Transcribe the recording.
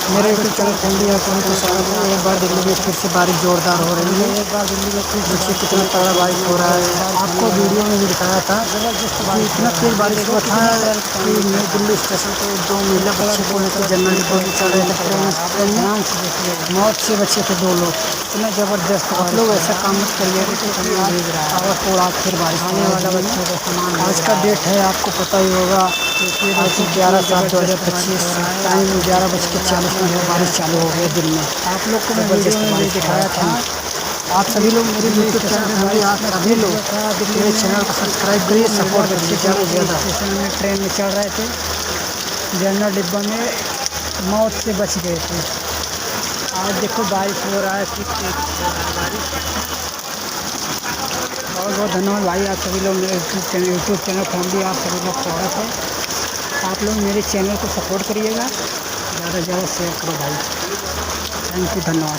मेरे YouTube channel family account को स्वागत है। एक बार दिल्ली में फिर से बारिश जोरदार हो रही है। एक बार दिल्ली में फिर देखिए कितना तगड़ा बारिश हो रहा है। आपको वीडियो में भी दिखाया था कि इतना तेज बारिश हुआ था कि नई दिल्ली स्टेशन पे 2 महिला बच्चे को लेकर जनरल डिब्बा में चढ़ रहे थे ट्रेन में, मौत से बचे थे 2 लोग। इतना ज़बरदस्त। आप लोग ऐसा काम मत करिए क्योंकि आज को आज फिर बारिश आने वाला बच्चों का सामान। आज का डेट है आपको पता ही होगा, आज 11/7/2025 टाइम 11:40 बारिश चालू हो गया दिन में। आप लोग को मैं वीडियो में भी दिखाया था। आप सभी लोग मेरे यूट्यूब चैनल में आप सभी लोग मेरे चैनल को सब्सक्राइब करिए, सपोर्ट करिए ज़्यादा से ज़्यादा। स्टेशन में ट्रेन में चढ़ रहे थे, जनरल डिब्बा में मौत से बच गए थे। आज देखो बारिश हो रहा है, किस तेज बारिश। बहुत बहुत धन्यवाद भाई, आप सभी लोग मेरे यूट्यूब चैनल फैमिली आप सभी लोग स्वागत है। आप लोग मेरे चैनल को सपोर्ट करिएगा, ज़्यादा से ज़्यादा शेयर करो भाई। थैंक यू, धन्यवाद।